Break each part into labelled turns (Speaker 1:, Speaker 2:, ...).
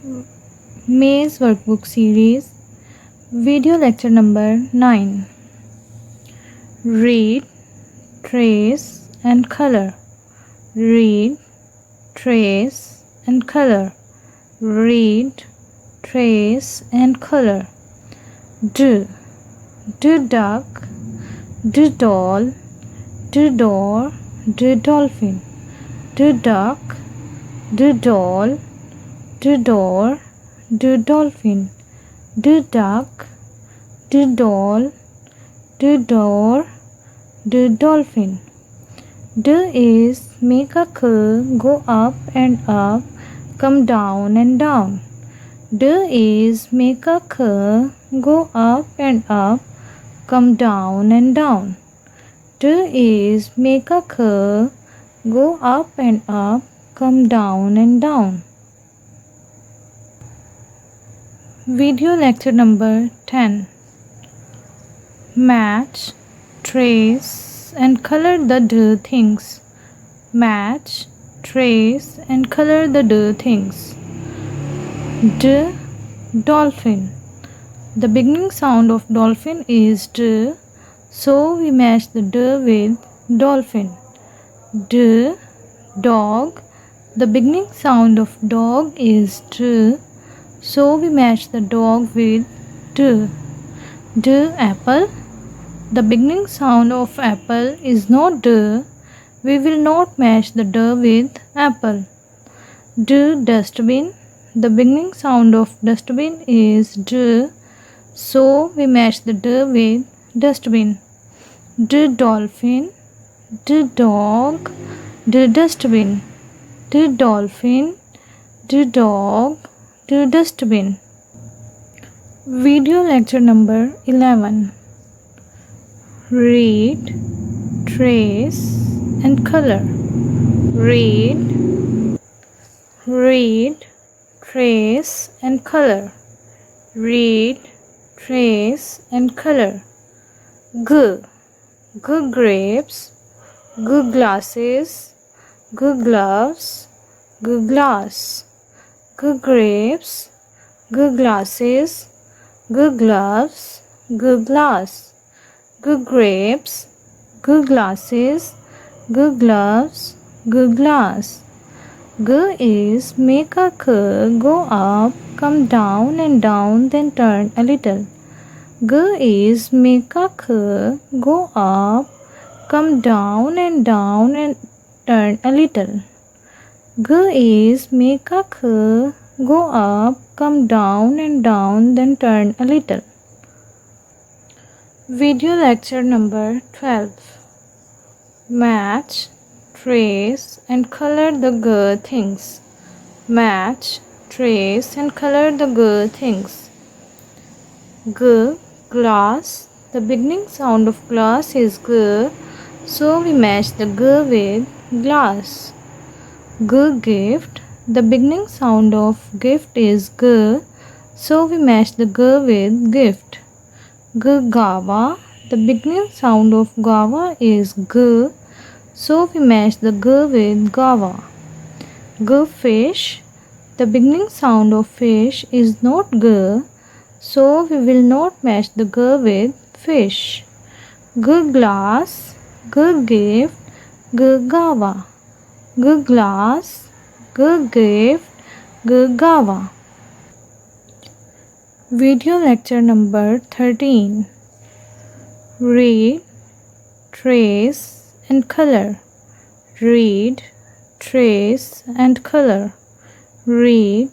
Speaker 1: Maze Workbook Series, video lecture number 9. Read, trace and color. Read, trace and color. Read, trace and color. Do duck, do doll, do door, do dolphin. Do duck, do doll, do door, do dolphin. Do duck, do doll, do door, do dolphin. Do is make a curl, go up and up, come down and down. Do is make a curl, go up and up, come down and down. Do is make a curl, go up and up, come down and down. Video lecture number 10. Match, trace and color the do things. Match, trace and color the do things. D, dolphin. The beginning sound of dolphin is D, so we match the D with dolphin. D, dog. The beginning sound of dog is D, so we match the dog with D. D, apple. The beginning sound of apple is not D, we will not match the D with apple. D, dustbin. The beginning sound of dustbin is D, so we match the D with dustbin. D, dolphin. D, dog. D, dustbin. D, dolphin. D, dog. D, dustbin. Video lecture number 11. Read, trace and color. Read, trace and color. Read, trace and color. G, grapes. G, glasses. G, gloves. G, glass. G, grapes. G, glasses. G, gloves. G, glass. G, grapes. G, glasses. G, gloves. G, glass. G is make a curl, go up, come down and down, then turn a little. G is make a curl, go up, come down and turn a little. G is make a curl, go up, come down and then turn a little. Video lecture number 12. Match, trace and color the G things. Match, trace and color the G things. G, glass. The beginning sound of glass is G, so we match the G with glass. G, gift. The beginning sound of gift is G, so we match the G with gift. G, guava. The beginning sound of guava is G, so we match the G with guava. G, fish. The beginning sound of fish is not G, so we will not match the G with fish. G, glass. G, gift. G, guava. G, glass. G, gift. G, guava. Video lecture number 13. Read, trace and color. Read, trace and color. Read,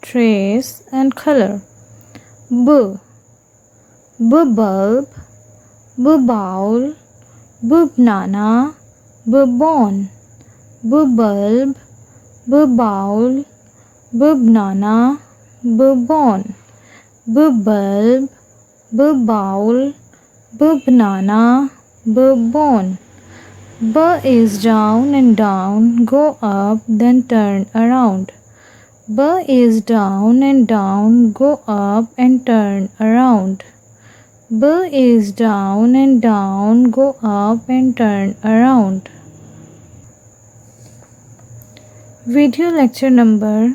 Speaker 1: trace and color. B, bulb. B, bowl. B, banana. B, bone. B, bulb. B, bowl. B, banana. B, bone. B, bulb. B, bowl. B, banana. B, bone. B is down and down, go up, then turn around. B is down and down, go up and turn around. B is down and down, go up and turn around. Video lecture number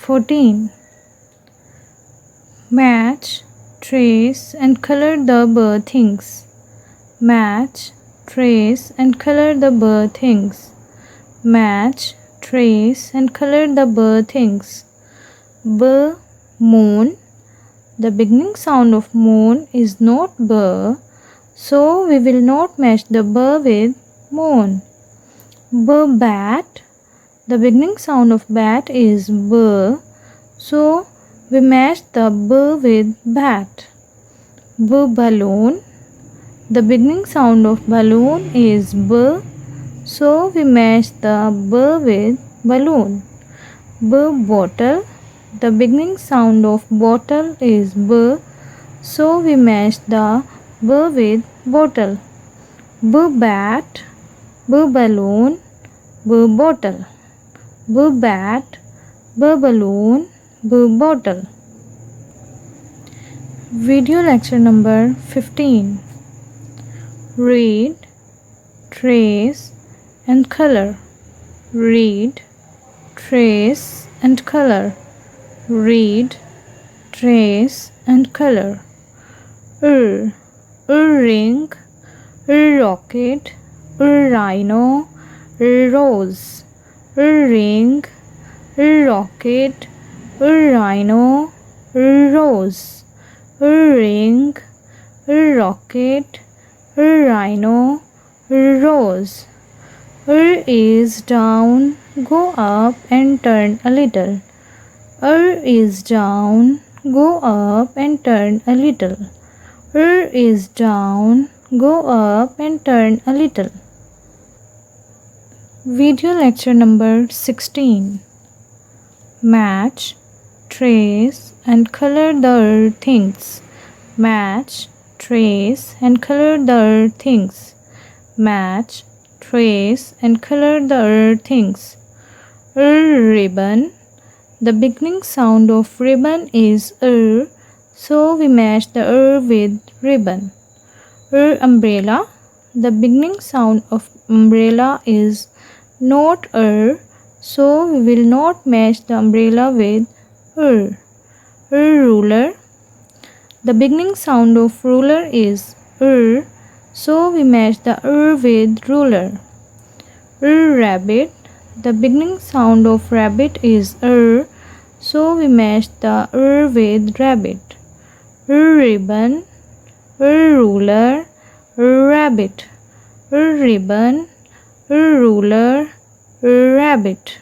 Speaker 1: 14. Match, trace and color the bird things. Match, trace and color the bird things. Match, trace and color the bird things. B, moon. The beginning sound of moon is not b, so we will not match the b with moon. B, bat. The beginning sound of bat is b, so we match the b with bat. B, balloon. The beginning sound of balloon is b, so we match the b with balloon. B, bottle. The beginning sound of bottle is b, so we match the b with bottle. B, bat. B, balloon. B, bottle. B, bat. B, balloon. B, bottle. Video lecture number 15. Read, trace and color. Read, trace and color. Read, trace and color. Earring, rocket, rhino, rose. Earring, rocket, rhino, rose. Earring, rocket, rhino, rose. Is down, go up and turn a little. Is down, go up and turn a little. Is down, go up and turn a little. Video lecture number 16. Match, trace and color the things. Match, trace and color the things. Match, trace and color the things. Ribbon. The beginning sound of ribbon is so we match the with ribbon. Umbrella. The beginning sound of umbrella is not so we will not match the umbrella with ruler. The beginning sound of ruler is so we match the with ruler. Rabbit. The beginning sound of rabbit is so we match the with rabbit. Ribbon, ruler, rabbit. Ribbon, ruler, rabbit.